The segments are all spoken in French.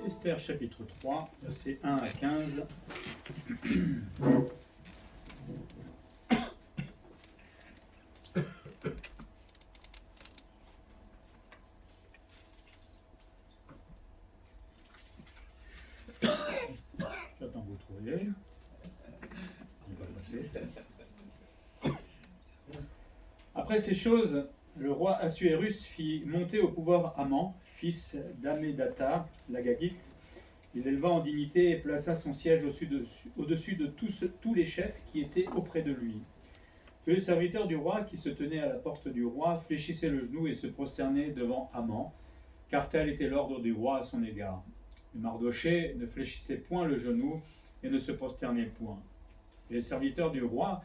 Esther chapitre 3, versets 1 à 15. J'attends que vous trouviez. On va passer. Après ces choses, le roi Assuérus fit monter au pouvoir Haman, fils d'Hammédatha, l'Agagite. Il l'éleva en dignité et plaça son siège au-dessus de tous les chefs qui étaient auprès de lui. Tous les serviteurs du roi qui se tenaient à la porte du roi fléchissaient le genou et se prosternaient devant Haman, car tel était l'ordre du roi à son égard. Mais Mardochée ne fléchissait point le genou et ne se prosternait point. Et les serviteurs du roi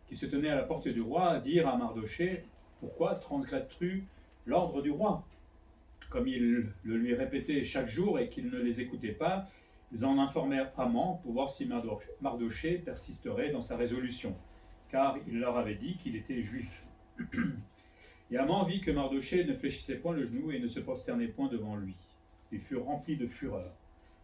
qui se tenaient à la porte du roi dirent à Mardochée: pourquoi transgresses-tu l'ordre du roi? Comme ils le lui répétaient chaque jour et qu'il ne les écoutait pas, ils en informèrent Haman pour voir si Mardochée persisterait dans sa résolution, car il leur avait dit qu'il était juif. Et Haman vit que Mardochée ne fléchissait point le genou et ne se prosternait point devant lui. Il fut rempli de fureur.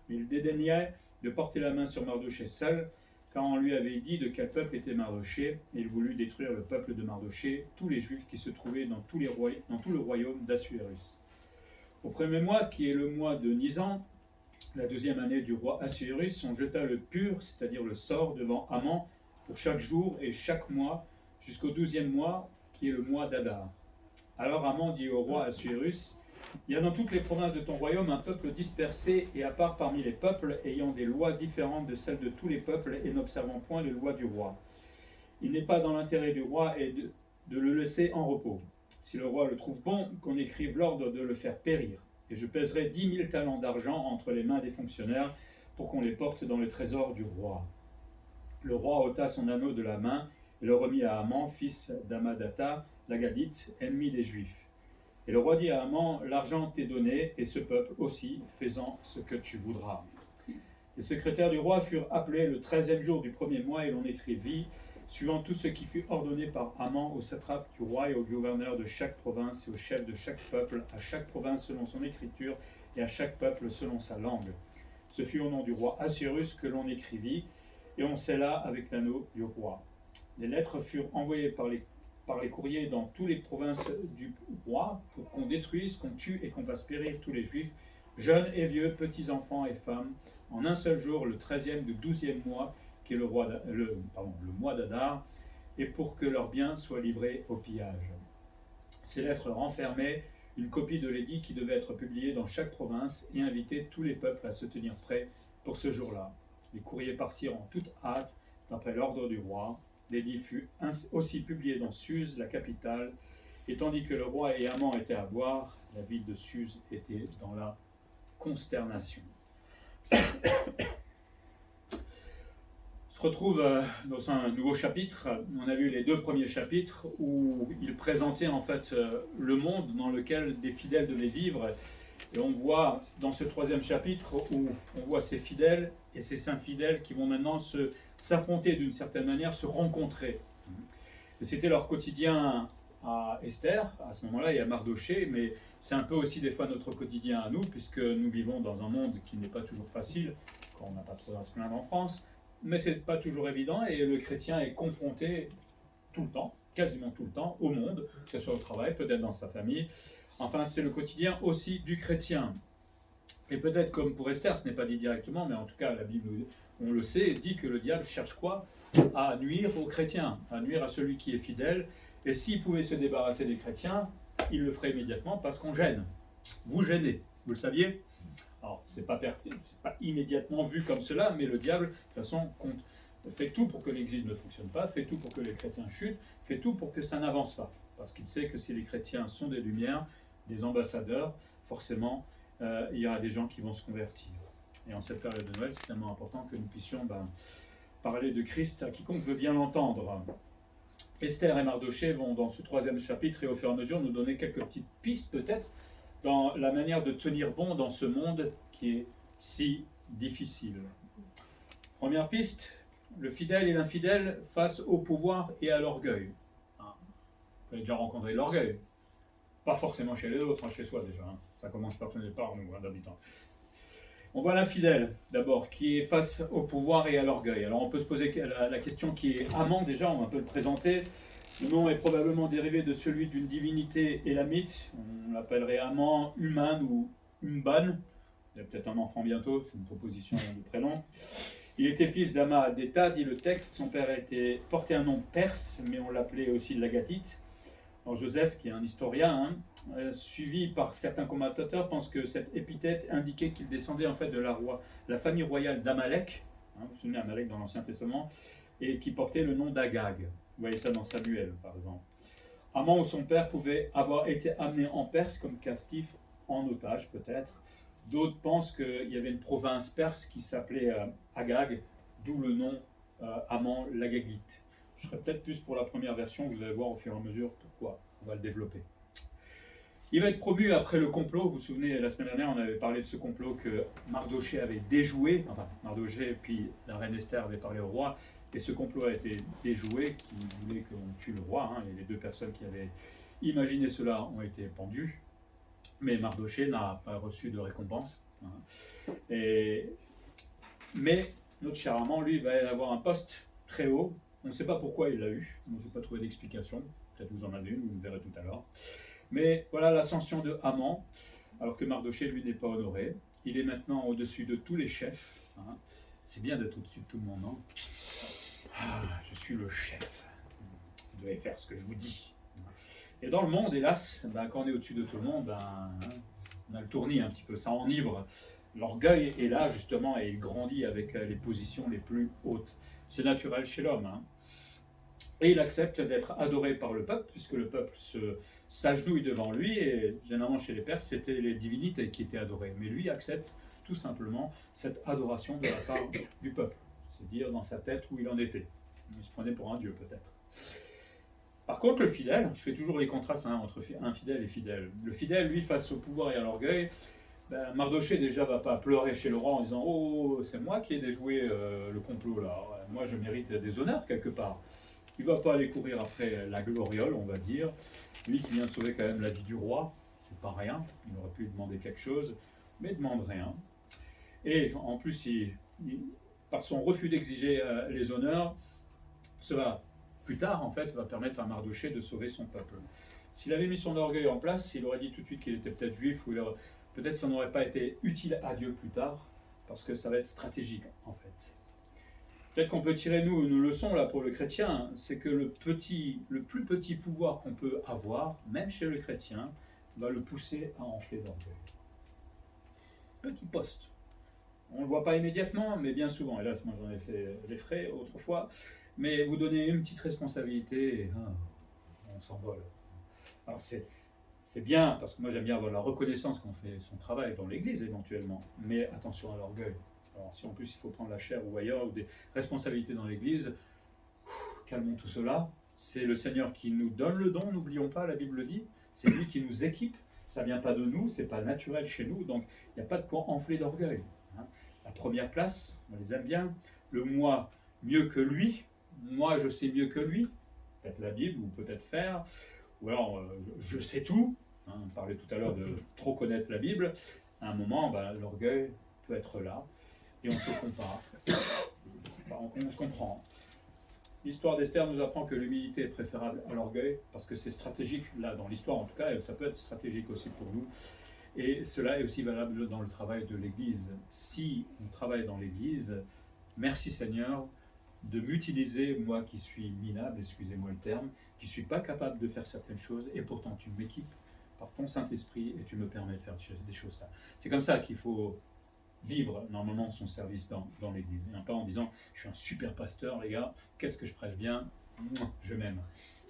Mais il dédaignait de porter la main sur Mardochée seul, car on lui avait dit de quel peuple était Mardochée, et il voulut détruire le peuple de Mardochée, tous les juifs qui se trouvaient dans tout le royaume d'Assuérus. Au premier mois, qui est le mois de Nisan, la 12e année du roi Assuérus, on jeta le pur, c'est-à-dire le sort, devant Haman pour chaque jour et chaque mois, jusqu'au 12e mois, qui est le mois d'Adar. Alors Haman dit au roi Assuérus: il y a dans toutes les provinces de ton royaume un peuple dispersé et à part parmi les peuples, ayant des lois différentes de celles de tous les peuples et n'observant point les lois du roi. Il n'est pas dans l'intérêt du roi et de le laisser en repos. Si le roi le trouve bon, qu'on écrive l'ordre de le faire périr. Et je pèserai 10 000 talents d'argent entre les mains des fonctionnaires pour qu'on les porte dans le trésor du roi. Le roi ôta son anneau de la main et le remit à Haman, fils d'Hammédatha, l'Agagite, ennemi des Juifs. Et le roi dit à Haman: l'argent t'est donné, et ce peuple aussi, faisant ce que tu voudras. Les secrétaires du roi furent appelés le 13e jour du premier mois, et l'on écrivit, suivant tout ce qui fut ordonné par Haman aux satrapes du roi et aux gouverneurs de chaque province et aux chefs de chaque peuple, à chaque province selon son écriture et à chaque peuple selon sa langue. Ce fut au nom du roi Assuérus que l'on écrivit, et on scella avec l'anneau du roi. Les lettres furent envoyées par les courriers dans toutes les provinces du roi pour qu'on détruise, qu'on tue et qu'on fasse périr tous les juifs, jeunes et vieux, petits enfants et femmes, en un seul jour, le 13e du 12e mois, qui est le mois d'Adar, et pour que leurs biens soient livrés au pillage. Ces lettres renfermaient une copie de l'édit qui devait être publié dans chaque province et inviter tous les peuples à se tenir prêts pour ce jour-là. Les courriers partirent en toute hâte, d'après l'ordre du roi. L'édit fut aussi publié dans Suse, la capitale, et tandis que le roi et Haman étaient à boire, la ville de Suse était dans la consternation. On se retrouve dans un nouveau chapitre. On a vu les 2 premiers chapitres où il présentait en fait le monde dans lequel des fidèles devaient vivre. Et on voit dans ce 3e chapitre où on voit ces fidèles et ces infidèles qui vont maintenant s'affronter d'une certaine manière, se rencontrer. Et c'était leur quotidien à Esther, à ce moment-là, et à Mardochée, mais c'est un peu aussi des fois notre quotidien à nous, puisque nous vivons dans un monde qui n'est pas toujours facile, quand on n'a pas trop à se plaindre en France, mais c'est pas toujours évident, et le chrétien est confronté tout le temps, quasiment tout le temps, au monde, que ce soit au travail, peut-être dans sa famille. Enfin, c'est le quotidien aussi du chrétien. Et peut-être comme pour Esther, ce n'est pas dit directement, mais en tout cas, la Bible, on le sait, dit que le diable cherche quoi? À nuire aux chrétiens, à nuire à celui qui est fidèle. Et s'il pouvait se débarrasser des chrétiens, il le ferait immédiatement parce qu'on gêne. Vous gênez, vous le saviez? Alors, c'est pas immédiatement vu comme cela, mais le diable, de toute façon, fait tout pour que l'Église ne fonctionne pas, fait tout pour que les chrétiens chutent, fait tout pour que ça n'avance pas. Parce qu'il sait que si les chrétiens sont des lumières, des ambassadeurs, forcément, il y aura des gens qui vont se convertir. Et en cette période de Noël, c'est tellement important que nous puissions parler de Christ à quiconque veut bien l'entendre. Esther et Mardochée vont dans ce 3e chapitre et au fur et à mesure nous donner quelques petites pistes peut-être dans la manière de tenir bon dans ce monde qui est si difficile. Première piste, le fidèle et l'infidèle face au pouvoir et à l'orgueil. Vous avez déjà rencontré l'orgueil. Pas forcément chez les autres, chez soi déjà. Ça commence par ce départ, nous, d'habitants. On voit l'infidèle, d'abord, qui est face au pouvoir et à l'orgueil. Alors on peut se poser la question qui est Aman, déjà, on va un peu le présenter. Le nom est probablement dérivé de celui d'une divinité élamite. On l'appellerait Aman, Human ou Umban. Il y a peut-être un enfant bientôt, c'est une proposition de prénom. Il était fils d'Ama d'État, dit le texte. Son père portait un nom perse, mais on l'appelait aussi Lagatite. Alors Joseph, qui est un historien, suivi par certains commentateurs, pense que cette épithète indiquait qu'il descendait en fait de la famille royale d'Amalek, vous vous souvenez Amalek dans l'Ancien Testament, et qui portait le nom d'Agag. Vous voyez ça dans Samuel, par exemple. Aman ou son père pouvait avoir été amené en Perse comme captif, en otage peut-être. D'autres pensent qu'il y avait une province perse qui s'appelait Agag, d'où le nom Aman l'Agagite. Je serais peut-être plus pour la première version, vous allez voir au fur et à mesure pourquoi. On va le développer. Il va être promu après le complot. Vous vous souvenez, la semaine dernière, on avait parlé de ce complot que Mardochée avait déjoué. Enfin, Mardochée, puis la reine Esther avait parlé au roi. Et ce complot a été déjoué, qui voulait qu'on tue le roi. Et les deux personnes qui avaient imaginé cela ont été pendues. Mais Mardochée n'a pas reçu de récompense. Mais notre cher amant, lui, va avoir un poste très haut. On ne sait pas pourquoi il l'a eu. Moi, je n'ai pas trouvé d'explication. Peut-être vous en avez une, vous le verrez tout à l'heure. Mais voilà l'ascension de Haman, alors que Mardochée, lui, n'est pas honoré. Il est maintenant au-dessus de tous les chefs. C'est bien d'être au-dessus de tout le monde, non? Je suis le chef. Vous devez faire ce que je vous dis. Et dans le monde, hélas, quand on est au-dessus de tout le monde, on a le tournis un petit peu, ça enivre. L'orgueil est là, justement, et il grandit avec les positions les plus hautes. C'est naturel chez l'homme. Et il accepte d'être adoré par le peuple, puisque le peuple s'agenouille devant lui, et généralement chez les Perses, c'était les divinités qui étaient adorées. Mais lui accepte tout simplement cette adoration de la part du peuple, c'est-à-dire dans sa tête où il en était. Il se prenait pour un dieu peut-être. Par contre, le fidèle, je fais toujours les contrastes entre infidèle et fidèle. Le fidèle, lui, face au pouvoir et à l'orgueil, Mardochée déjà va pas pleurer chez le roi en disant « Oh, c'est moi qui ai déjoué le complot là, moi je mérite des honneurs quelque part ». Il ne va pas aller courir après la gloriole, on va dire. Lui qui vient de sauver quand même la vie du roi, c'est pas rien. Il aurait pu demander quelque chose, mais il ne demande rien. Et en plus, par son refus d'exiger les honneurs, cela, plus tard, en fait, va permettre à Mardochée de sauver son peuple. S'il avait mis son orgueil en place, il aurait dit tout de suite qu'il était peut-être juif, ou peut-être ça n'aurait pas été utile à Dieu plus tard, parce que ça va être stratégique, en fait. Peut-être qu'on peut tirer, nous, une leçon là pour le chrétien, c'est que le plus petit pouvoir qu'on peut avoir, même chez le chrétien, va le pousser à enfler d'orgueil. Petit poste. On ne le voit pas immédiatement, mais bien souvent. Hélas, moi j'en ai fait les frais autrefois. Mais vous donnez une petite responsabilité et on s'envole. Alors c'est bien, parce que moi j'aime bien avoir la reconnaissance qu'on fait son travail dans l'église éventuellement, mais attention à l'orgueil. Alors si en plus il faut prendre la chair ou ailleurs, ou des responsabilités dans l'église, calmons tout cela. C'est le Seigneur qui nous donne le don, n'oublions pas, la Bible le dit. C'est lui qui nous équipe, ça ne vient pas de nous, c'est pas naturel chez nous, donc il n'y a pas de quoi enfler d'orgueil. La première place, on les aime bien, le moi mieux que lui, moi je sais mieux que lui, peut-être la Bible ou peut-être faire, ou alors je sais tout, on parlait tout à l'heure de trop connaître la Bible, à un moment l'orgueil peut être là, et on se compare, on se comprend. L'histoire d'Esther nous apprend que l'humilité est préférable à l'orgueil, parce que c'est stratégique, là dans l'histoire en tout cas, et ça peut être stratégique aussi pour nous, et cela est aussi valable dans le travail de l'Église. Si on travaille dans l'Église, merci Seigneur de m'utiliser, moi qui suis minable, excusez-moi le terme, qui ne suis pas capable de faire certaines choses, et pourtant tu m'équipes par ton Saint-Esprit et tu me permets de faire des choses là. C'est comme ça qu'il faut vivre normalement son service dans l'Église. Et pas en disant « je suis un super pasteur les gars, qu'est-ce que je prêche bien, je m'aime ».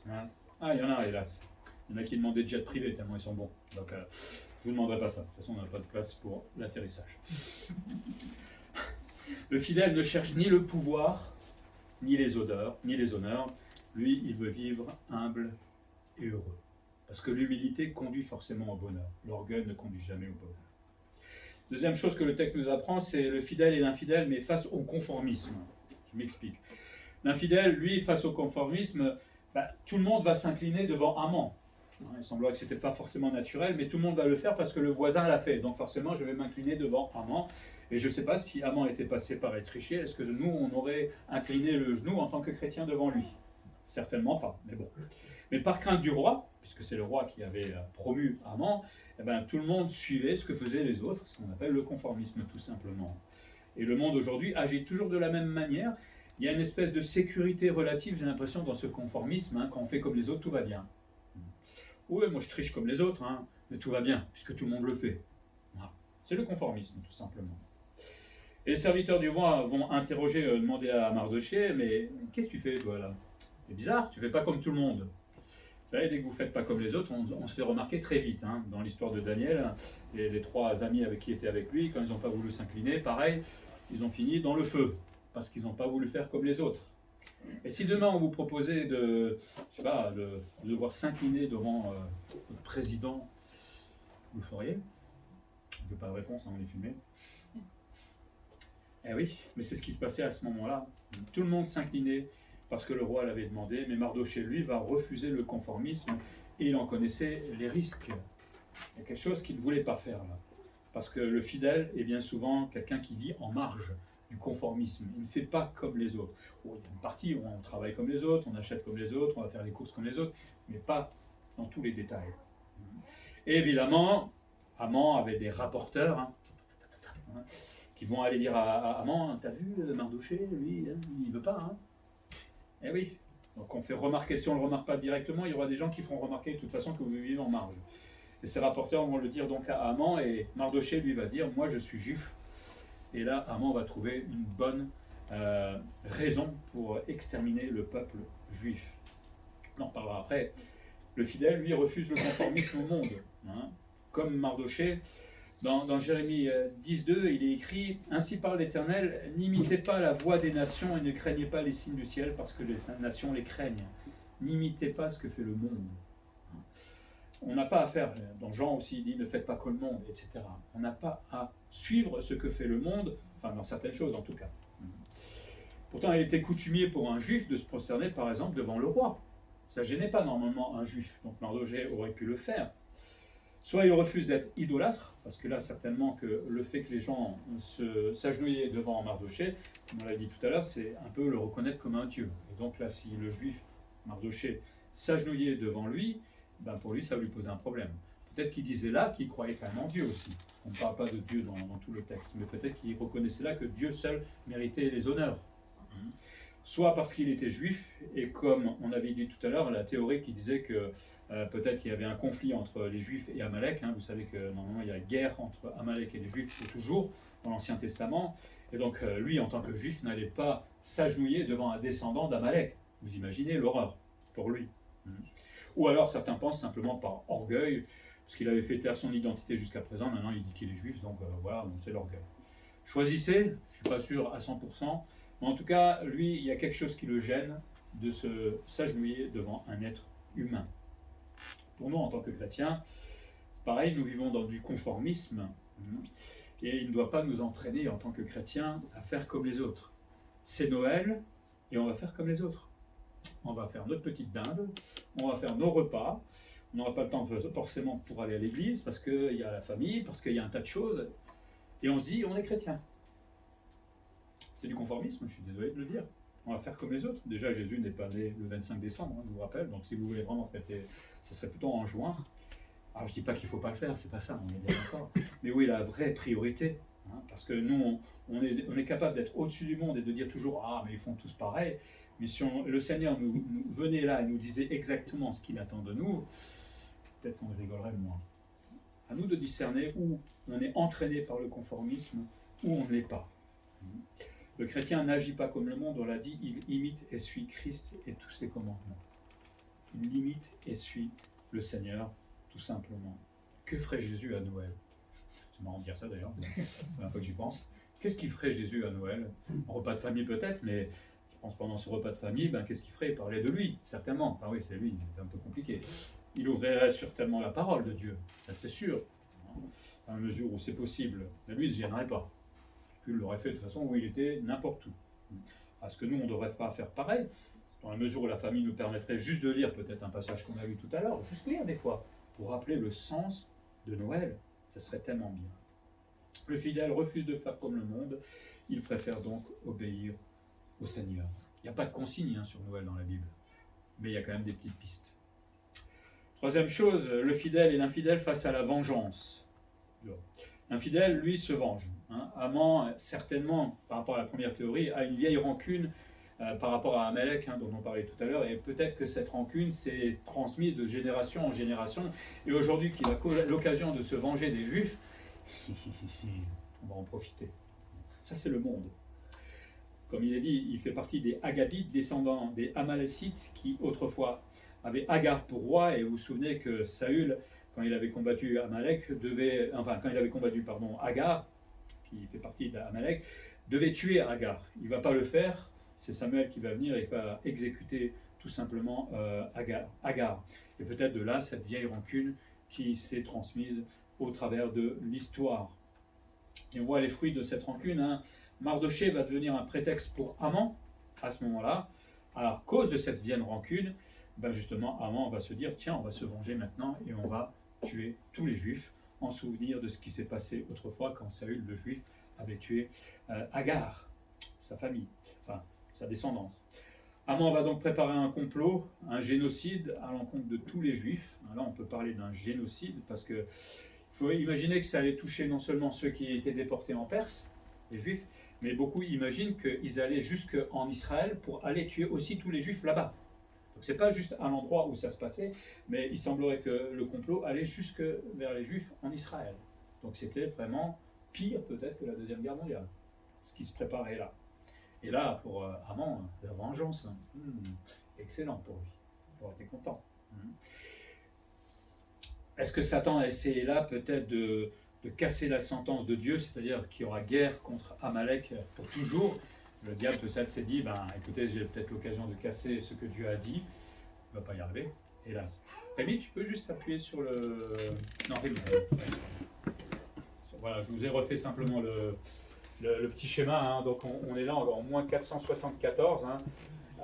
Il y en a hélas. Il y en a qui demandaient des jets privés tellement ils sont bons. Donc je ne vous demanderai pas ça. De toute façon on n'a pas de place pour l'atterrissage. Le fidèle ne cherche ni le pouvoir, ni les honneurs. Lui, il veut vivre humble et heureux. Parce que l'humilité conduit forcément au bonheur. L'orgueil ne conduit jamais au bonheur. Deuxième chose que le texte nous apprend, c'est le fidèle et l'infidèle, mais face au conformisme. Je m'explique. L'infidèle, lui, face au conformisme, tout le monde va s'incliner devant Haman. Il semblerait que ce n'était pas forcément naturel, mais tout le monde va le faire parce que le voisin l'a fait. Donc forcément, je vais m'incliner devant Haman. Et je ne sais pas si Haman était passé par être triché. Est-ce que nous, on aurait incliné le genou en tant que chrétien devant lui? Certainement pas, mais bon. Mais par crainte du roi, puisque c'est le roi qui avait promu Haman, eh ben, tout le monde suivait ce que faisaient les autres, ce qu'on appelle le conformisme tout simplement. Et le monde aujourd'hui agit toujours de la même manière. Il y a une espèce de sécurité relative, j'ai l'impression, dans ce conformisme. Quand on fait comme les autres, tout va bien. Oui, moi je triche comme les autres, mais tout va bien, puisque tout le monde le fait. Voilà. C'est le conformisme, tout simplement. Et les serviteurs du roi vont interroger, demander à Mardochée, mais qu'est-ce que tu fais, toi, là? C'est bizarre, tu ne fais pas comme tout le monde. Vous savez, dès que vous ne faites pas comme les autres, on se fait remarquer très vite. Dans l'histoire de Daniel, les trois amis qui étaient avec lui, quand ils n'ont pas voulu s'incliner, pareil, ils ont fini dans le feu, parce qu'ils n'ont pas voulu faire comme les autres. Et si demain on vous proposait de devoir s'incliner devant votre président, vous le feriez? Je n'ai pas de réponse, on est filmé. Eh oui, mais c'est ce qui se passait à ce moment-là. Tout le monde s'inclinait parce que le roi l'avait demandé, mais Mardochée, lui, va refuser le conformisme et il en connaissait les risques. Il y a quelque chose qu'il ne voulait pas faire là. Parce que le fidèle est bien souvent quelqu'un qui vit en marge du conformisme. Il ne fait pas comme les autres. Il y a une partie où on travaille comme les autres, on achète comme les autres, on va faire les courses comme les autres, mais pas dans tous les détails. Et évidemment, Haman avait des rapporteurs qui vont aller dire à Haman, t'as vu Mardochée, lui, il ne veut pas. Eh oui, donc on fait remarquer, si on ne le remarque pas directement, il y aura des gens qui feront remarquer de toute façon que vous vivez en marge. Et ces rapporteurs vont le dire donc à Haman, et Mardochée lui va dire, moi je suis juif. Et là, Haman va trouver une bonne raison pour exterminer le peuple juif. On en reparlera après. Le fidèle, lui, refuse le conformisme au monde. Comme Mardochée, dans Jérémie 10.2, il est écrit « Ainsi parle l'Éternel, n'imitez pas la voix des nations et ne craignez pas les signes du ciel, parce que les nations les craignent. N'imitez pas ce que fait le monde. » On n'a pas à faire, dans Jean aussi, il dit « Ne faites pas comme le monde, etc. » On n'a pas à suivre ce que fait le monde, enfin dans certaines choses en tout cas. Pourtant, il était coutumier pour un juif de se prosterner, par exemple, devant le roi. Ça ne gênait pas normalement un juif, donc Mardochée aurait pu le faire. Soit il refuse d'être idolâtre, parce que là, certainement que le fait que les gens s'agenouillaient devant Mardochée, comme on l'a dit tout à l'heure, c'est un peu le reconnaître comme un dieu. Et donc là, si le juif Mardochée s'agenouillait devant lui, ben pour lui, ça lui posait un problème. Peut-être qu'il disait là qu'il croyait quand même en Dieu aussi. On ne parle pas de Dieu dans tout le texte, mais peut-être qu'il reconnaissait là que Dieu seul méritait les honneurs. Soit parce qu'il était juif, et comme on avait dit tout à l'heure, la théorie qui disait que peut-être qu'il y avait un conflit entre les Juifs et Amalek. Vous savez que normalement il y a guerre entre Amalek et les Juifs pour toujours dans l'Ancien Testament. Et donc lui, en tant que Juif, n'allait pas s'agenouiller devant un descendant d'Amalek. Vous imaginez l'horreur pour lui. Ou alors certains pensent simplement par orgueil, parce qu'il avait fait taire son identité jusqu'à présent. Maintenant il dit qu'il est Juif, donc voilà, c'est l'orgueil. Choisissez, je ne suis pas sûr à 100%, mais en tout cas, lui, il y a quelque chose qui le gêne de s'agenouiller devant un être humain. Pour nous, en tant que chrétiens, c'est pareil, nous vivons dans du conformisme, et il ne doit pas nous entraîner, en tant que chrétiens, à faire comme les autres. C'est Noël, et on va faire comme les autres. On va faire notre petite dinde, on va faire nos repas, on n'aura pas le temps forcément pour aller à l'église, parce qu'il y a la famille, parce qu'il y a un tas de choses, et on se dit, on est chrétien. C'est du conformisme, je suis désolé de le dire. On va faire comme les autres. Déjà, Jésus n'est pas né le 25 décembre, je vous rappelle. Donc, si vous voulez vraiment fêter, ça serait plutôt en juin. Alors, je ne dis pas qu'il ne faut pas le faire, c'est pas ça, on est bien d'accord. Mais oui, la vraie priorité, parce que nous, on est capable d'être au-dessus du monde et de dire toujours « Ah, mais ils font tous pareil ». Mais si le Seigneur nous venait là et nous disait exactement ce qu'il attend de nous, peut-être qu'on rigolerait moins. À nous de discerner où on est entraîné par le conformisme, où on ne l'est pas. Le chrétien n'agit pas comme le monde, on l'a dit, il imite et suit Christ et tous ses commandements. Il imite et suit le Seigneur, tout simplement. Que ferait Jésus à Noël? C'est marrant de dire ça d'ailleurs, la première fois que j'y pense. Qu'est-ce qu'il ferait Jésus à Noël? Un repas de famille peut-être, mais je pense pendant ce repas de famille, qu'est-ce qu'il ferait? Il parlait de lui, certainement. Ah oui, c'est lui, c'est un peu compliqué. Il ouvrirait certainement la parole de Dieu, ça c'est sûr, à la mesure où c'est possible. Mais lui, il ne se gênerait pas. Il l'aurait fait de toute façon où il était n'importe où. Parce que nous, on ne devrait pas faire pareil. dans la mesure où la famille nous permettrait juste de lire peut-être un passage qu'on a lu tout à l'heure, juste lire des fois, pour rappeler le sens de Noël, ça serait tellement bien. Le fidèle refuse de faire comme le monde, il préfère donc obéir au Seigneur. Il n'y a pas de consigne sur Noël dans la Bible, mais il y a quand même des petites pistes. Troisième chose, le fidèle et l'infidèle face à la vengeance. L'infidèle, lui, se venge. Haman, certainement, par rapport à la première théorie, a une vieille rancune par rapport à Amalek, dont on parlait tout à l'heure, et peut-être que cette rancune s'est transmise de génération en génération, et aujourd'hui qu'il a l'occasion de se venger des Juifs, on va en profiter. Ça, c'est le monde. Comme il est dit, il fait partie des Agadites, descendants des Amalécites, qui autrefois avaient Agar pour roi, et vous vous souvenez que Saül, quand il avait combattu Amalek, Agar, qui fait partie d'Amalek, devait tuer Agar. Il ne va pas le faire, c'est Samuel qui va venir, il va exécuter tout simplement Agar. Et peut-être de là, cette vieille rancune qui s'est transmise au travers de l'histoire. Et on voit les fruits de cette rancune. Mardochée va devenir un prétexte pour Haman, à ce moment-là. À cause de cette vieille rancune, justement, Haman va se dire, tiens, on va se venger maintenant, et on va tuer tous les Juifs, en souvenir de ce qui s'est passé autrefois, quand Saül, le Juif, avait tué Agar, sa famille, enfin, sa descendance. Haman va donc préparer un complot, un génocide à l'encontre de tous les Juifs. Là, on peut parler d'un génocide, parce que il faut imaginer que ça allait toucher non seulement ceux qui étaient déportés en Perse, les Juifs, mais beaucoup imaginent qu'ils allaient jusqu'en Israël pour aller tuer aussi tous les Juifs là-bas. Donc c'est pas juste à l'endroit où ça se passait, mais il semblerait que le complot allait jusque vers les Juifs en Israël. Donc c'était vraiment pire peut-être que la Deuxième Guerre mondiale, ce qui se préparait là. Et là, pour Haman, la vengeance, excellent pour lui. Il aurait été content. Est-ce que Satan a essayé là peut-être de casser la sentence de Dieu, c'est-à-dire qu'il y aura guerre contre Amalek pour toujours? Le diable peut-être s'est dit, écoutez, j'ai peut-être l'occasion de casser ce que Dieu a dit. Il ne va pas y arriver, hélas. Rémi, tu peux juste appuyer sur le... Non, Rémi. Voilà, je vous ai refait simplement le petit schéma. Donc on est là en moins 474.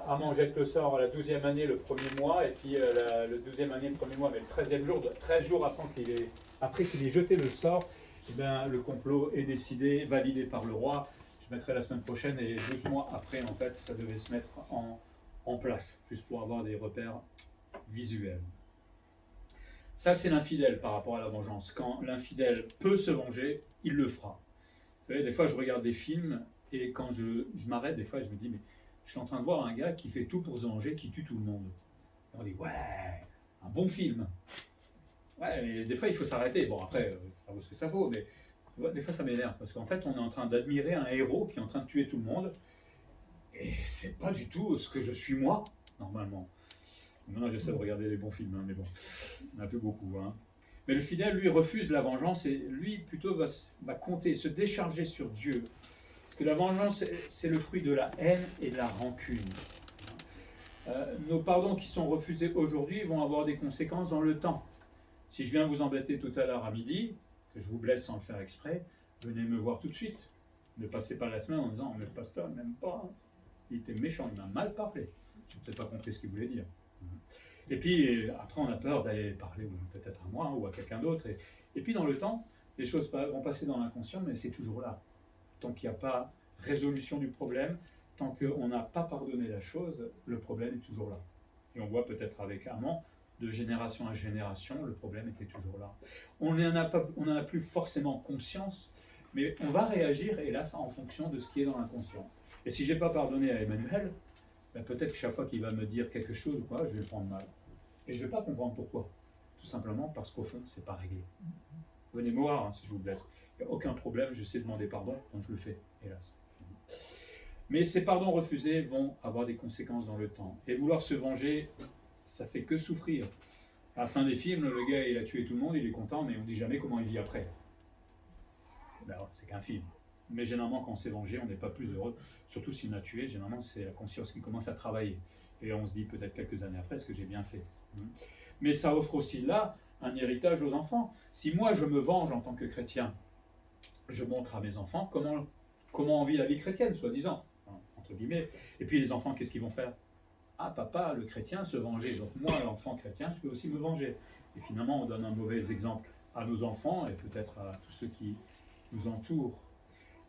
Haman jette le sort à la 12e année, le premier mois, et puis le 12e année, le premier mois, mais le 13e jour, 13 jours après qu'il ait jeté le sort, le complot est décidé, validé par le roi. Je mettrai la semaine prochaine, et 12 mois après, en fait, ça devait se mettre en place, juste pour avoir des repères visuels. Ça, c'est l'infidèle par rapport à la vengeance. Quand l'infidèle peut se venger, il le fera. Vous savez, des fois, je regarde des films, et quand je m'arrête, des fois, je me dis, mais je suis en train de voir un gars qui fait tout pour se venger, qui tue tout le monde. Et on dit, ouais, un bon film. Ouais, mais des fois, il faut s'arrêter. Bon, après, ça vaut ce que ça vaut, mais des fois, ça m'énerve, parce qu'en fait, on est en train d'admirer un héros qui est en train de tuer tout le monde, et c'est pas du tout ce que je suis moi, normalement. Maintenant, j'essaie de regarder les bons films, mais bon, il n'y en a plus beaucoup. Mais le fidèle, lui, refuse la vengeance, et lui, plutôt, va compter, se décharger sur Dieu. Parce que la vengeance, c'est le fruit de la haine et de la rancune. Nos pardons qui sont refusés aujourd'hui vont avoir des conséquences dans le temps. Si je viens vous embêter tout à l'heure à midi, que je vous blesse sans le faire exprès, venez me voir tout de suite. Ne passez pas la semaine en disant « mais le pasteur, il m'aime pas. Il était méchant, il m'a mal parlé. Je n'ai peut-être pas compris ce qu'il voulait dire. » Et puis, après, on a peur d'aller parler peut-être à moi ou à quelqu'un d'autre. Et puis, dans le temps, les choses vont passer dans l'inconscient, mais c'est toujours là. Tant qu'il n'y a pas résolution du problème, tant qu'on n'a pas pardonné la chose, le problème est toujours là. Et on voit peut-être avec Haman, de génération à génération, le problème était toujours là. On n'en a plus forcément conscience, mais on va réagir, hélas, en fonction de ce qui est dans l'inconscient. Et si je n'ai pas pardonné à Emmanuel, peut-être que chaque fois qu'il va me dire quelque chose ou quoi, je vais le prendre mal. Et je ne vais pas comprendre pourquoi. Tout simplement parce qu'au fond, ce n'est pas réglé. Venez me voir si je vous blesse. Il n'y a aucun problème, je sais demander pardon, donc je le fais, hélas. Mais ces pardons refusés vont avoir des conséquences dans le temps. Et vouloir se venger, ça fait que souffrir. À la fin des films, le gars, il a tué tout le monde, il est content, mais on ne dit jamais comment il vit après. C'est qu'un film. Mais généralement, quand on s'est vengé, on n'est pas plus heureux. Surtout s'il l'a tué, généralement, c'est la conscience qui commence à travailler. Et on se dit peut-être quelques années après, ce que j'ai bien fait. Mais ça offre aussi là un héritage aux enfants. Si moi, je me venge en tant que chrétien, je montre à mes enfants comment on vit la vie chrétienne, soi-disant, entre guillemets. Et puis les enfants, qu'est-ce qu'ils vont faire? ah papa, le chrétien, se venger. Donc moi, l'enfant chrétien, je peux aussi me venger. Et finalement, on donne un mauvais exemple à nos enfants et peut-être à tous ceux qui nous entourent.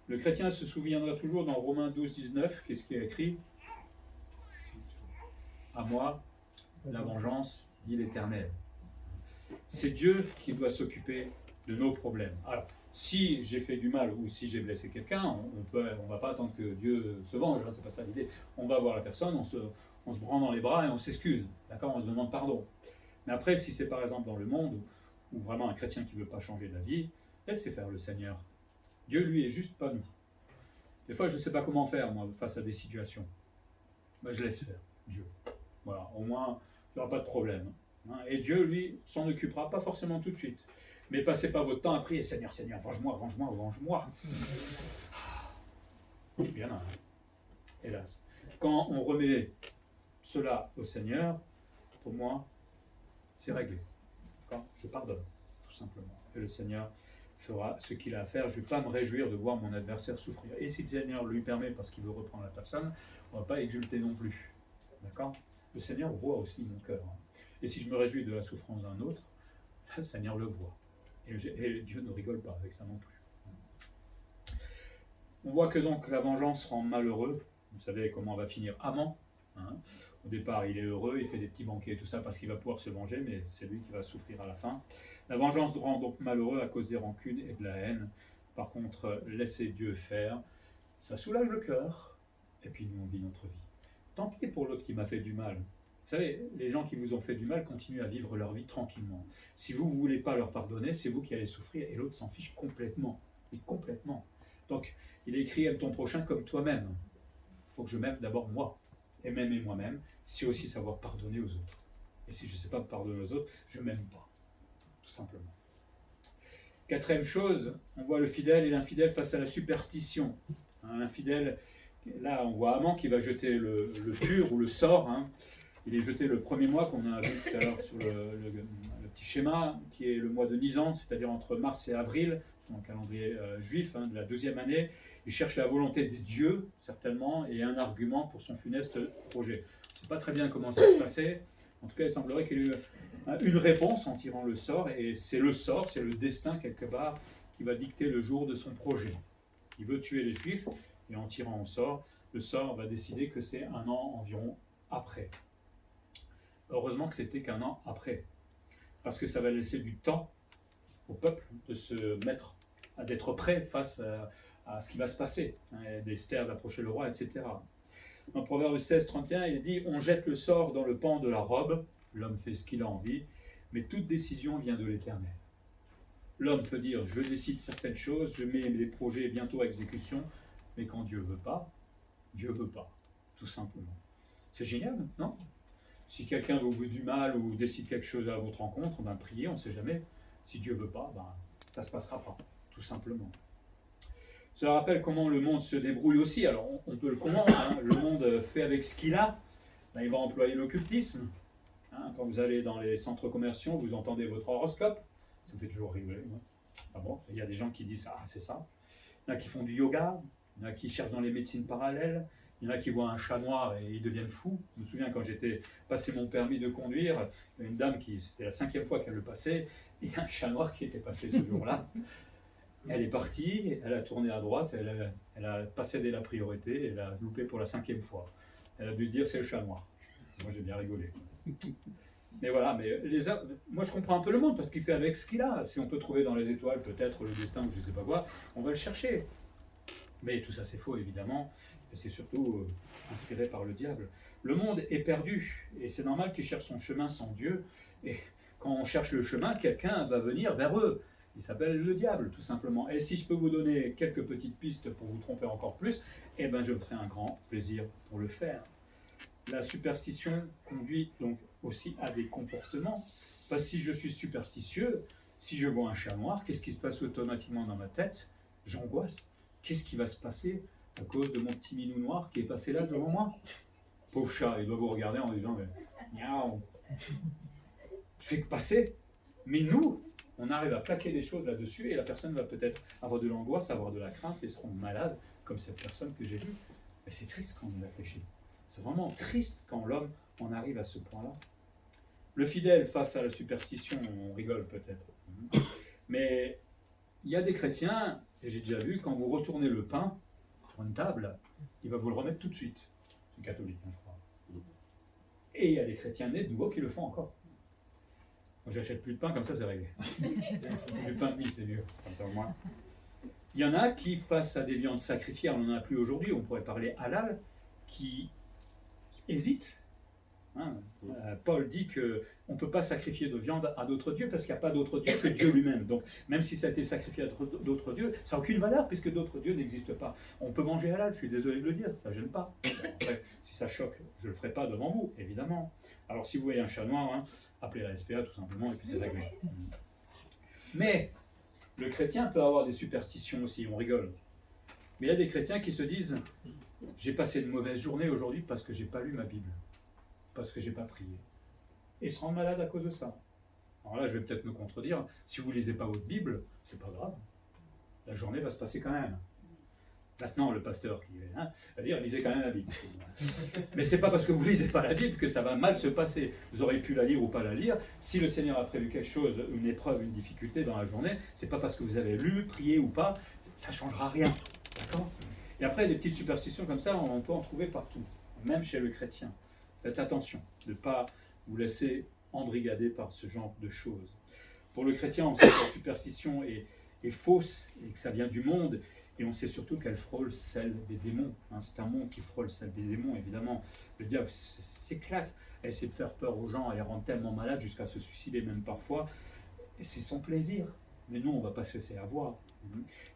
Le chrétien se souviendra toujours dans Romains 12, 19, qu'est-ce qui est écrit? À moi, la vengeance, dit l'Éternel. C'est Dieu qui doit s'occuper de nos problèmes. Alors, si j'ai fait du mal ou si j'ai blessé quelqu'un, on ne va pas attendre que Dieu se venge, hein, c'est pas ça l'idée. On va voir la personne, on se prend dans les bras et on s'excuse, d'accord, on se demande pardon. Mais après, si c'est par exemple dans le monde où vraiment un chrétien qui ne veut pas changer d'avis, laissez faire le Seigneur. Dieu, lui, est juste pas nous. Des fois, je ne sais pas comment faire, moi, face à des situations. Moi, je laisse faire, Dieu. Voilà, au moins, il n'y aura pas de problème. Hein. Et Dieu, lui, s'en occupera, pas forcément tout de suite. Mais passez pas votre temps à prier, Seigneur, Seigneur, venge-moi, venge-moi, venge-moi. Bien, hein. Hélas. Quand on remet cela au Seigneur, pour moi, c'est réglé. Quand je pardonne, tout simplement. Et le Seigneur fera ce qu'il a à faire. Je ne vais pas me réjouir de voir mon adversaire souffrir. Et si le Seigneur lui permet, parce qu'il veut reprendre la personne, on ne va pas exulter non plus. D'accord? Le Seigneur voit aussi mon cœur. Et si je me réjouis de la souffrance d'un autre, le Seigneur le voit. Et Dieu ne rigole pas avec ça non plus. On voit que donc la vengeance rend malheureux. Vous savez comment on va finir Haman. Hein. Au départ, il est heureux, il fait des petits banquets et tout ça parce qu'il va pouvoir se venger, mais c'est lui qui va souffrir à la fin. La vengeance rend donc malheureux à cause des rancunes et de la haine. Par contre, laisser Dieu faire, ça soulage le cœur. Et puis nous, on vit notre vie. Tant pis pour l'autre qui m'a fait du mal. Vous savez, les gens qui vous ont fait du mal continuent à vivre leur vie tranquillement. Si vous ne voulez pas leur pardonner, c'est vous qui allez souffrir et l'autre s'en fiche complètement. Et complètement. Donc, il est écrit « aime ton prochain comme toi-même ». Il faut que je m'aime d'abord moi. Et m'aimer moi-même, c'est aussi savoir pardonner aux autres. Et si je ne sais pas pardonner aux autres, je ne m'aime pas. Tout simplement. Quatrième chose, on voit le fidèle et l'infidèle face à la superstition. Hein, l'infidèle, là on voit Haman qui va jeter le pur ou le sort. Hein. Il est jeté le premier mois qu'on a vu tout à l'heure sur le petit schéma, qui est le mois de Nisan, c'est-à-dire entre mars et avril, dans le calendrier juif, hein, de la 2e année. Il cherche la volonté des dieux, certainement, et un argument pour son funeste projet. Je ne sais pas très bien comment ça se passait. En tout cas, il semblerait qu'il y ait eu une réponse en tirant le sort, et c'est le sort, c'est le destin quelque part, qui va dicter le jour de son projet. Il veut tuer les Juifs, et en tirant au sort, le sort va décider que c'est un an environ après. Heureusement que c'était qu'un an après, parce que ça va laisser du temps au peuple de se mettre, d'être prêt face à ce qui va se passer, hein, d'Esther d'approcher le roi, etc. Dans Proverbe 16, 31, il dit « On jette le sort dans le pan de la robe, l'homme fait ce qu'il a envie, mais toute décision vient de l'Éternel. » L'homme peut dire « Je décide certaines choses, je mets les projets bientôt à exécution, mais quand Dieu veut pas, tout simplement. » C'est génial, non? Si quelqu'un vous veut du mal ou décide quelque chose à votre rencontre, ben priez, on ne sait jamais. Si Dieu veut pas, ben, ça ne se passera pas, tout simplement. Cela rappelle comment le monde se débrouille aussi. Alors, on peut le comprendre, hein. Le monde fait avec ce qu'il a. Ben, il va employer l'occultisme. Hein. Quand vous allez dans les centres commerciaux, vous entendez votre horoscope. Ça me fait toujours rigoler. Moi. Ah bon, il y a des gens qui disent « Ah, c'est ça ». Il y en a qui font du yoga. Il y en a qui cherchent dans les médecines parallèles. Il y en a qui voient un chat noir et ils deviennent fous. Je me souviens quand j'étais passé mon permis de conduire, il y a une dame c'était la 5e fois qu'elle le passait, et un chat noir qui était passé ce jour-là. Elle est partie, elle a tourné à droite, elle a pas cédé la priorité, elle a loupé pour la 5e fois. Elle a dû se dire c'est le chat noir. Moi j'ai bien rigolé. Mais voilà, mais moi je comprends un peu le monde parce qu'il fait avec ce qu'il a. Si on peut trouver dans les étoiles peut-être le destin ou je ne sais pas quoi, on va le chercher. Mais tout ça c'est faux évidemment. C'est surtout inspiré par le diable. Le monde est perdu, et c'est normal qu'il cherche son chemin sans Dieu. Et quand on cherche le chemin, quelqu'un va venir vers eux. Il s'appelle le diable, tout simplement. Et si je peux vous donner quelques petites pistes pour vous tromper encore plus, eh ben je me ferai un grand plaisir pour le faire. La superstition conduit donc aussi à des comportements. Parce que si je suis superstitieux, si je vois un chat noir, qu'est-ce qui se passe automatiquement dans ma tête? J'angoisse. Qu'est-ce qui va se passer à cause de mon petit minou noir qui est passé là devant moi? Pauvre chat, il doit vous regarder en disant « Miaou, je fais que passer ». Mais nous, on arrive à plaquer des choses là-dessus et la personne va peut-être avoir de l'angoisse, avoir de la crainte et seront malades, comme cette personne que j'ai vue. Mais c'est triste quand on y réfléchit. C'est vraiment triste quand l'homme on arrive à ce point-là. Le fidèle face à la superstition, on rigole peut-être. Mais il y a des chrétiens, et j'ai déjà vu, quand vous retournez le pain sur une table, il va vous le remettre tout de suite. C'est catholique, je crois. Et il y a des chrétiens nés de nouveau qui le font encore. Moi, j'achète plus de pain, comme ça, c'est réglé. Du pain de mie, c'est mieux, comme ça au moins. Il y en a qui, face à des viandes sacrifiées, on n'en a plus aujourd'hui, on pourrait parler halal, qui hésitent. Paul dit qu'on ne peut pas sacrifier de viande à d'autres dieux parce qu'il n'y a pas d'autre dieu que Dieu lui-même. Donc, même si ça a été sacrifié à d'autres dieux, ça n'a aucune valeur puisque d'autres dieux n'existent pas. On peut manger halal, je suis désolé de le dire, ça ne gêne pas. Après, si ça choque, je ne le ferai pas devant vous, évidemment. Alors, si vous voyez un chat noir, appelez la SPA tout simplement et puis c'est réglé. Mais le chrétien peut avoir des superstitions aussi, on rigole. Mais il y a des chrétiens qui se disent « J'ai passé une mauvaise journée aujourd'hui parce que je n'ai pas lu ma Bible. » Parce que je n'ai pas prié. Et se rendre malade à cause de ça. Alors là, je vais peut-être me contredire. Si vous ne lisez pas votre Bible, c'est pas grave. La journée va se passer quand même. Maintenant, le pasteur qui va dire, lisez quand même la Bible. Mais c'est pas parce que vous ne lisez pas la Bible que ça va mal se passer. Vous aurez pu la lire ou pas la lire. Si le Seigneur a prévu quelque chose, une épreuve, une difficulté dans la journée, c'est pas parce que vous avez lu, prié ou pas, ça ne changera rien. D'accord ? Et après, des petites superstitions comme ça, on peut en trouver partout. Même chez le chrétien. Faites attention de ne pas vous laisser embrigader par ce genre de choses. Pour le chrétien, on sait que la superstition est fausse et que ça vient du monde, et on sait surtout qu'elle frôle celle des démons. C'est un monde qui frôle celle des démons, évidemment. Le diable s'éclate à essayer de faire peur aux gens, à les rendre tellement malades jusqu'à se suicider même parfois, et c'est son plaisir. Mais nous, on ne va pas se laisser avoir.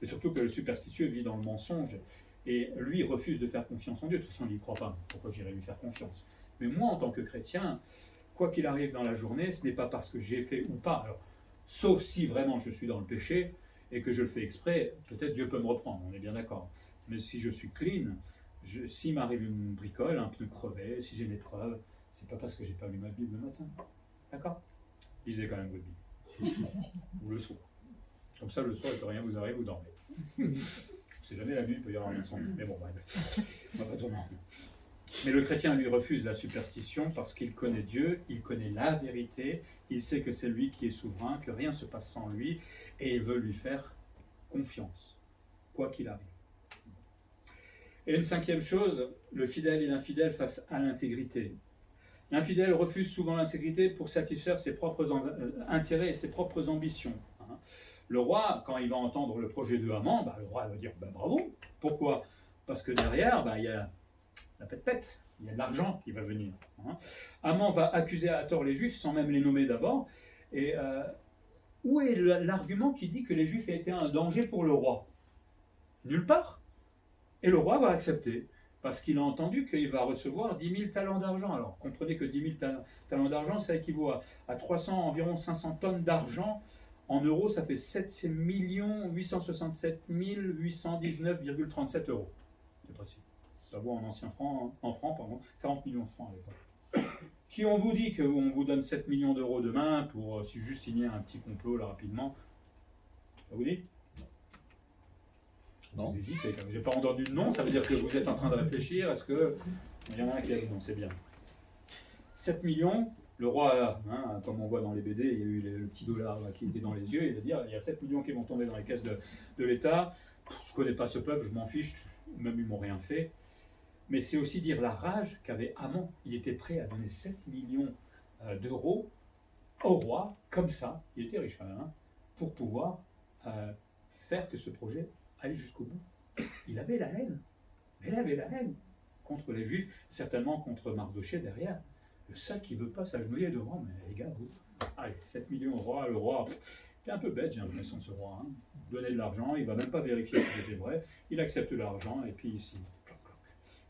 Et surtout que le superstitieux vit dans le mensonge, et lui refuse de faire confiance en Dieu. De toute façon, il n'y croit pas. Pourquoi j'irais lui faire confiance ? Mais moi, en tant que chrétien, quoi qu'il arrive dans la journée, ce n'est pas parce que j'ai fait ou pas. Alors, sauf si vraiment je suis dans le péché et que je le fais exprès, peut-être Dieu peut me reprendre, on est bien d'accord. Mais si je suis clean, s'il m'arrive une bricole, un pneu crevé, si j'ai une épreuve, c'est pas parce que j'ai pas lu ma Bible le matin. D'accord ? Lisez quand même votre Bible. Ou le soir. Comme ça, le soir, il ne peut rien vous arriver, vous dormez. C'est jamais la nuit, il peut y avoir un incendie. Mais bon, bref. On va pas tourner en rond. Mais le chrétien, lui, refuse la superstition parce qu'il connaît Dieu, il connaît la vérité, il sait que c'est lui qui est souverain, que rien ne se passe sans lui, et il veut lui faire confiance, quoi qu'il arrive. Et une cinquième chose, le fidèle et l'infidèle face à l'intégrité. L'infidèle refuse souvent l'intégrité pour satisfaire ses propres intérêts et ses propres ambitions. Le roi, quand il va entendre le projet de Haman, le roi va dire bravo. Pourquoi ? Parce que derrière, il y a la pète-pète, il y a de l'argent qui va venir. Haman va accuser à tort les Juifs sans même les nommer d'abord. Et où est l'argument qui dit que les Juifs étaient un danger pour le roi ? Nulle part. Et le roi va accepter, parce qu'il a entendu qu'il va recevoir 10 000 talents d'argent. Alors comprenez que 10 000 talents d'argent, ça équivaut à 300, environ 500 tonnes d'argent. En euros, ça fait 7 867 819,37 €. C'est précis. Ça vaut en ancien franc, en francs, pardon, 40 millions de francs à l'époque. Si on vous dit qu'on vous donne 7 millions d'euros demain pour si juste signer un petit complot là rapidement, ça vous dit ? Non. Vous hésitez, comme j'ai pas entendu de non, ça veut dire que vous êtes en train de réfléchir, est-ce que il y en a un qui a dit non, c'est bien. 7 millions, le roi, comme on voit dans les BD, il y a eu le petit dollar là, qui était dans les yeux, il va dire il y a 7 millions qui vont tomber dans les caisses de l'État, je connais pas ce peuple, je m'en fiche, même ils m'ont rien fait. Mais c'est aussi dire la rage qu'avait Haman. Il était prêt à donner 7 millions d'euros au roi, comme ça, il était riche quand même, pour pouvoir faire que ce projet aille jusqu'au bout. Il avait la haine. Il avait la haine contre les Juifs, certainement contre Mardochée derrière. Le seul qui ne veut pas s'agenouiller devant, mais les gars, vous, allez, 7 millions au roi, le roi, c'est un peu bête, j'ai l'impression, ce roi. Donner de l'argent, il ne va même pas vérifier si c'était vrai, il accepte l'argent, et puis ici,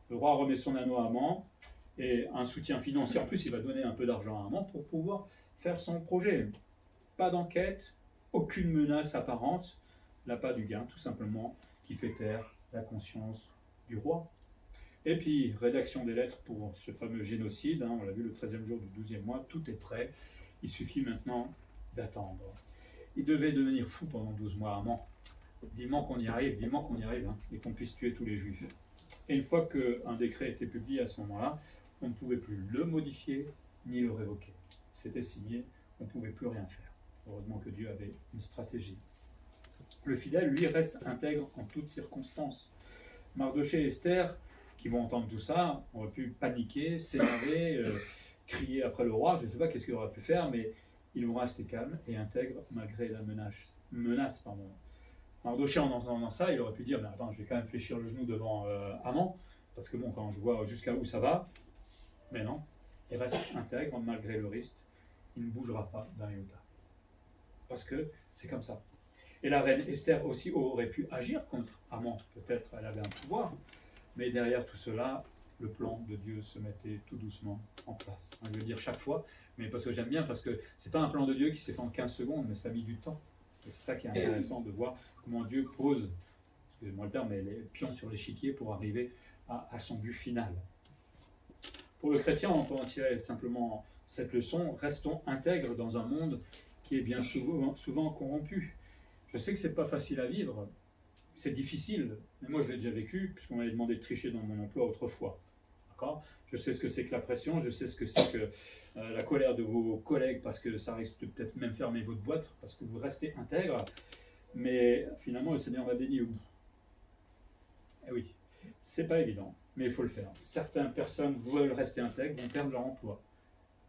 le roi remet son anneau à Haman, et un soutien financier, en plus il va donner un peu d'argent à Haman pour pouvoir faire son projet. Pas d'enquête, aucune menace apparente, l'appât du gain, tout simplement, qui fait taire la conscience du roi. Et puis, rédaction des lettres pour ce fameux génocide, on l'a vu le 13e jour du 12e mois, tout est prêt, il suffit maintenant d'attendre. Il devait devenir fou pendant 12 mois, Haman. Vivement qu'on y arrive, et qu'on puisse tuer tous les Juifs. Et une fois qu'un décret a été publié à ce moment-là, on ne pouvait plus le modifier ni le révoquer. C'était signé, on ne pouvait plus rien faire. Heureusement que Dieu avait une stratégie. Le fidèle, lui, reste intègre en toutes circonstances. Mardochée et Esther, qui vont entendre tout ça, auraient pu paniquer, s'énerver, crier après le roi, je ne sais pas qu'est-ce qu'il aurait pu faire, mais ils vont rester calmes et intègres malgré la menace. Mardochée, en entendant ça, il aurait pu dire, mais attends, je vais quand même fléchir le genou devant Haman, parce que bon, quand je vois jusqu'à où ça va, mais non, il reste intègre malgré le risque, il ne bougera pas d'un iota. Parce que c'est comme ça. Et la reine Esther aussi aurait pu agir contre Haman, peut-être elle avait un pouvoir, mais derrière tout cela, le plan de Dieu se mettait tout doucement en place. Je veux dire chaque fois, mais parce que j'aime bien, parce que c'est pas un plan de Dieu qui s'est fait en 15 secondes, mais ça a mis du temps. Et c'est ça qui est intéressant de voir comment Dieu pose, excusez-moi le terme, mais les pions sur l'échiquier pour arriver à son but final. Pour le chrétien, on peut en tirer simplement cette leçon, restons intègres dans un monde qui est bien souvent corrompu. Je sais que c'est pas facile à vivre, c'est difficile, mais moi je l'ai déjà vécu, puisqu'on m'avait demandé de tricher dans mon emploi autrefois. D'accord ? Je sais ce que c'est que la pression, je sais ce que c'est que la colère de vos collègues, parce que ça risque de peut-être même fermer votre boîte, parce que vous restez intègre, mais finalement le Seigneur m'a béni. Eh oui, c'est pas évident, mais il faut le faire. Certaines personnes veulent rester intègres, vont perdre leur emploi,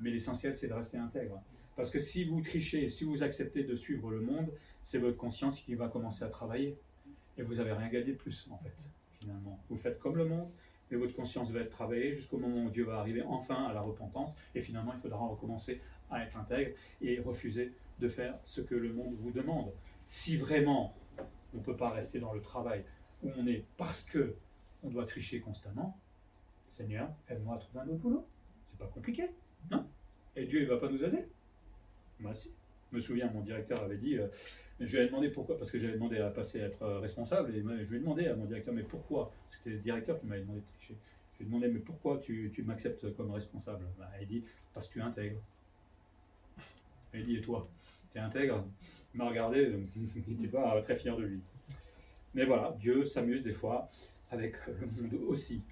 mais l'essentiel c'est de rester intègre. Parce que si vous trichez, si vous acceptez de suivre le monde, c'est votre conscience qui va commencer à travailler. Et vous n'avez rien gagné de plus, en fait, finalement. Vous faites comme le monde, mais votre conscience va être travaillée jusqu'au moment où Dieu va arriver enfin à la repentance. Et finalement, il faudra recommencer à être intègre et refuser de faire ce que le monde vous demande. Si vraiment on ne peut pas rester dans le travail où on est parce que on doit tricher constamment, Seigneur, aide-moi à trouver un autre boulot. C'est pas compliqué, non ? Et Dieu, il ne va pas nous aider ? Moi, si. Je me souviens, mon directeur avait dit... je lui ai demandé pourquoi, parce que j'avais demandé à passer à être responsable, et je lui ai demandé à mon directeur, mais pourquoi ? C'était le directeur qui m'avait demandé de tricher. Je lui ai demandé, mais pourquoi tu m'acceptes comme responsable ? Il dit, parce que tu es intègre. Il dit, et toi ? Tu es intègre ? Il m'a regardé, il n'était pas très fier de lui. Mais voilà, Dieu s'amuse des fois avec le monde aussi.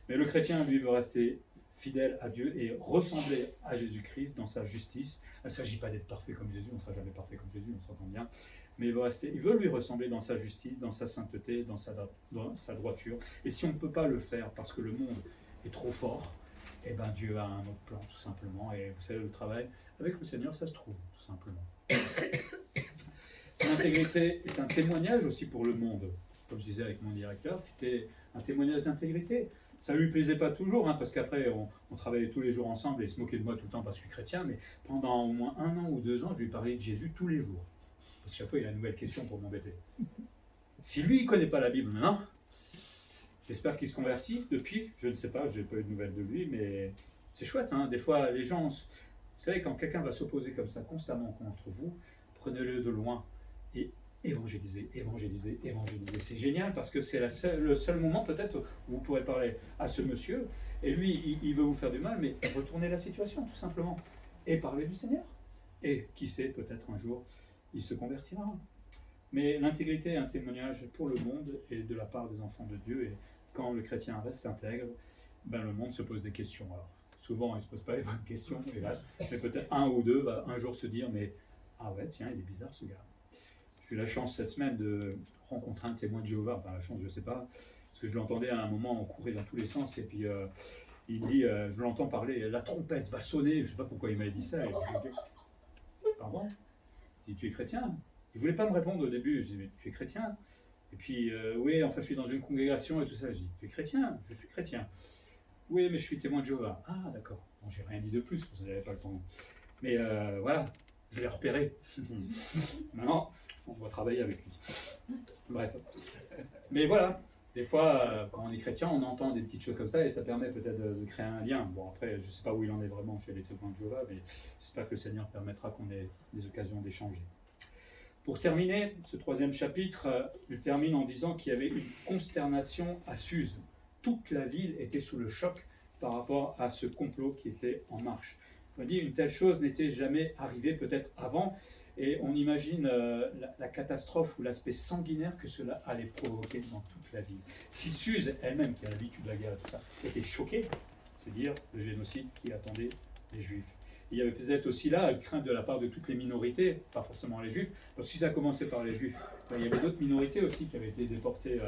Mais le chrétien, lui, veut rester fidèle à Dieu et ressembler à Jésus-Christ dans sa justice. Il ne s'agit pas d'être parfait comme Jésus, on ne sera jamais parfait comme Jésus, on s'entend bien. Mais il veut lui ressembler dans sa justice, dans sa sainteté, dans sa droiture. Et si on ne peut pas le faire parce que le monde est trop fort, eh ben Dieu a un autre plan, tout simplement. Et vous savez, le travail avec le Seigneur, ça se trouve, tout simplement. L'intégrité est un témoignage aussi pour le monde. Comme je disais avec mon directeur, c'était un témoignage d'intégrité. Ça ne lui plaisait pas toujours, parce qu'après, on travaillait tous les jours ensemble et il se moquait de moi tout le temps parce que je suis chrétien, mais pendant au moins 1 an ou 2 ans, je lui parlais de Jésus tous les jours. Parce que chaque fois, il a une nouvelle question pour m'embêter. Si lui, il ne connaît pas la Bible maintenant, j'espère qu'il se convertit depuis, je ne sais pas, je n'ai pas eu de nouvelles de lui, mais c'est chouette. Des fois, les gens, vous savez, quand quelqu'un va s'opposer comme ça constamment contre vous, prenez-le de loin et évangéliser. C'est génial parce que c'est le seul moment peut-être où vous pourrez parler à ce monsieur et lui, il veut vous faire du mal, mais retournez la situation tout simplement et parlez du Seigneur. Et qui sait, peut-être un jour, il se convertira. Mais l'intégrité est un témoignage pour le monde et de la part des enfants de Dieu. Et quand le chrétien reste intègre, le monde se pose des questions. Alors, souvent, il ne se pose pas les bonnes questions, hélas, mais peut-être un ou deux va un jour se dire, mais ah ouais, tiens, il est bizarre ce gars. J'ai eu la chance cette semaine de rencontrer un témoin de Jéhovah, enfin la chance je ne sais pas, parce que je l'entendais à un moment, on courait dans tous les sens, et puis il dit, je l'entends parler, la trompette va sonner, je ne sais pas pourquoi il m'avait dit ça, et je dis, pardon ? Il dit, tu es chrétien ? Il ne voulait pas me répondre au début, je dis, mais tu es chrétien ? Et puis, oui, enfin je suis dans une congrégation et tout ça, je dis, tu es chrétien ? Je suis chrétien. Oui, mais je suis témoin de Jéhovah. Ah d'accord, bon, j'ai rien dit de plus, parce que vous n'avez pas le temps. Mais voilà, je l'ai repéré. Maintenant, on va travailler avec lui. Bref. Mais voilà, des fois, quand on est chrétien, on entend des petites choses comme ça et ça permet peut-être de créer un lien. Bon, après, je ne sais pas où il en est vraiment chez les témoins de Jéhovah, mais j'espère que le Seigneur permettra qu'on ait des occasions d'échanger. Pour terminer, ce 3e chapitre, il termine en disant qu'il y avait une consternation à Suse. Toute la ville était sous le choc par rapport à ce complot qui était en marche. On dit une telle chose n'était jamais arrivée peut-être avant, et on imagine la catastrophe ou l'aspect sanguinaire que cela allait provoquer dans toute la ville. Si Suse elle-même, qui a l'habitude de la guerre et tout ça, était choquée, c'est dire le génocide qui attendait les Juifs. Et il y avait peut-être aussi là une crainte de la part de toutes les minorités, pas forcément les Juifs, parce que si ça commençait par les Juifs, ben, il y avait d'autres minorités aussi qui avaient été déportées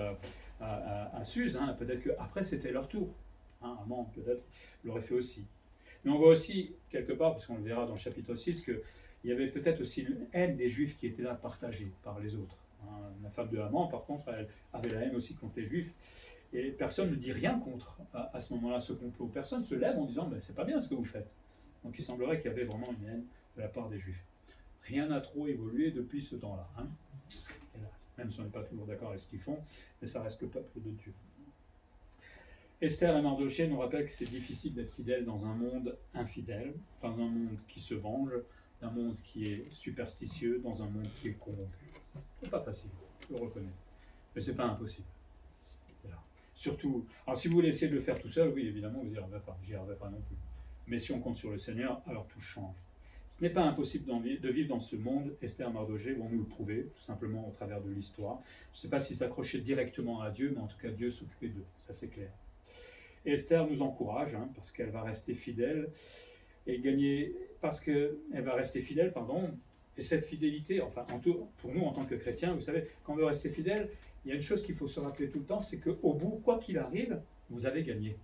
à Suse, hein. Peut-être qu'après c'était leur tour. Hein, Haman peut-être l'aurait fait aussi. Mais on voit aussi quelque part, parce qu'on le verra dans le chapitre 6, qu'il y avait peut-être aussi une haine des Juifs qui était là partagée par les autres. Hein. La femme de Haman, par contre, elle avait la haine aussi contre les Juifs. Et personne ne dit rien contre à ce moment-là ce complot. Personne se lève en disant c'est pas bien ce que vous faites. Donc il semblerait qu'il y avait vraiment une haine de la part des Juifs. Rien n'a trop évolué depuis ce temps-là. Hein. Hélas. Même si on n'est pas toujours d'accord avec ce qu'ils font, mais ça reste le peuple de Dieu. Esther et Mardochée nous rappellent que c'est difficile d'être fidèle dans un monde infidèle, dans un monde qui se venge, dans un monde qui est superstitieux, dans un monde qui est corrompu. C'est pas facile, je le reconnais. Mais c'est pas impossible. Surtout, alors si vous voulez essayer de le faire tout seul, oui, évidemment, vous n'y arriverez pas. J'y arriverai pas non plus. Mais si on compte sur le Seigneur, alors tout change. Ce n'est pas impossible de vivre dans ce monde. Esther et Mardochée vont nous le prouver, tout simplement au travers de l'histoire. Je ne sais pas s'ils s'accrochaient directement à Dieu, mais en tout cas, Dieu s'occupait d'eux. Ça, c'est clair. Et Esther nous encourage, hein, parce qu'elle va rester fidèle et gagner, parce qu'elle va rester fidèle, et cette fidélité, enfin, pour nous en tant que chrétiens, vous savez, quand on veut rester fidèle, il y a une chose qu'il faut se rappeler tout le temps, c'est qu'au bout, quoi qu'il arrive, vous avez gagné.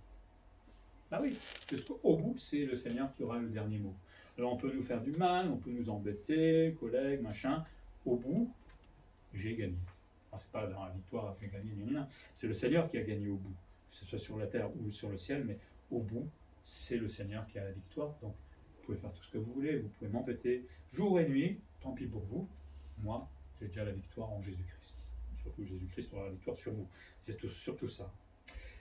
Ah oui, parce qu'au bout, c'est le Seigneur qui aura le dernier mot. Alors on peut nous faire du mal, on peut nous embêter, collègues, machin. Au bout, j'ai gagné. Alors, c'est pas dans la victoire, j'ai gagné, c'est le Seigneur qui a gagné au bout. Que ce soit sur la terre ou sur le ciel, mais au bout, c'est le Seigneur qui a la victoire. Donc, vous pouvez faire tout ce que vous voulez, vous pouvez m'embêter jour et nuit, tant pis pour vous. Moi, j'ai déjà la victoire en Jésus-Christ. Surtout Jésus-Christ aura la victoire sur vous. C'est surtout ça.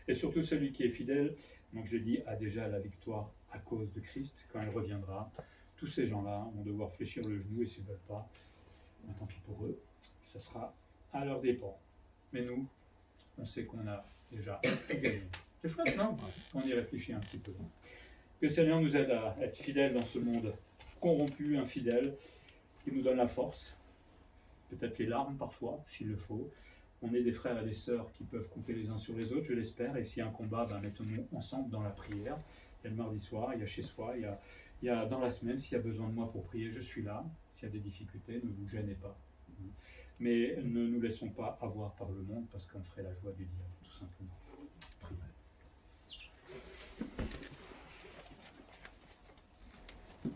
Et surtout celui qui est fidèle, donc je dis, a déjà la victoire à cause de Christ. Quand elle reviendra, tous ces gens-là vont devoir fléchir le genou et s'ils ne veulent pas, tant pis pour eux, ça sera à leur dépens. Mais nous, on sait qu'on a déjà tout gagné. C'est chouette, non? On y réfléchit un petit peu. Que le Seigneur nous aide à être fidèles dans ce monde corrompu, infidèle, qui nous donne la force, peut-être les larmes parfois, s'il le faut. On est des frères et des sœurs qui peuvent compter les uns sur les autres, je l'espère, et s'il y a un combat, mettons-nous ensemble dans la prière. Il y a le mardi soir, il y a chez soi, il y a dans la semaine, s'il y a besoin de moi pour prier, je suis là. S'il y a des difficultés, ne vous gênez pas. Mais ne nous laissons pas avoir par le monde, parce qu'on ferait la joie du diable, tout simplement.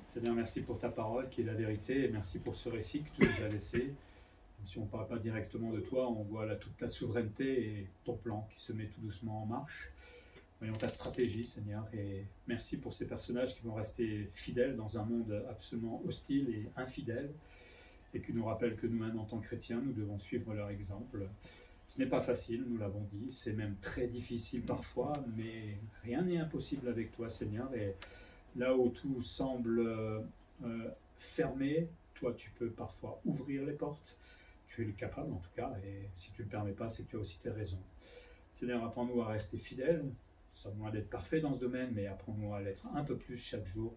Seigneur, merci pour ta parole qui est la vérité, et merci pour ce récit que tu nous as laissé. Même si on ne parle pas directement de toi, on voit là toute ta souveraineté et ton plan qui se met tout doucement en marche. Voyons ta stratégie, Seigneur, et merci pour ces personnages qui vont rester fidèles dans un monde absolument hostile et infidèle, et qui nous rappellent que nous-mêmes, en tant que chrétiens, nous devons suivre leur exemple. Ce n'est pas facile, nous l'avons dit, c'est même très difficile parfois, mais rien n'est impossible avec toi, Seigneur, et là où tout semble fermé, toi tu peux parfois ouvrir les portes, tu es le capable en tout cas, et si tu ne le permets pas, c'est que tu as aussi tes raisons. Seigneur, apprends-nous à rester fidèles, nous sommes loin d'être parfaits dans ce domaine, mais apprends-nous à l'être un peu plus chaque jour,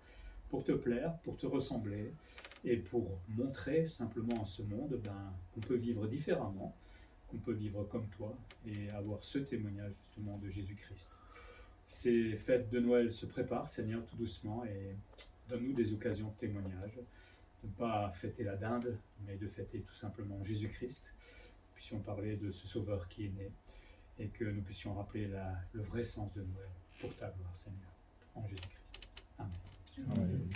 pour te plaire, pour te ressembler, et pour montrer simplement à ce monde qu'on peut vivre différemment, qu'on peut vivre comme toi, et avoir ce témoignage justement de Jésus-Christ. Ces fêtes de Noël se préparent, Seigneur, tout doucement, et donne-nous des occasions de témoignage, de ne pas fêter la dinde, mais de fêter tout simplement Jésus-Christ, que nous puissions parler de ce Sauveur qui est né, et que nous puissions rappeler le vrai sens de Noël pour ta gloire, Seigneur, en Jésus-Christ. Amen. Amen.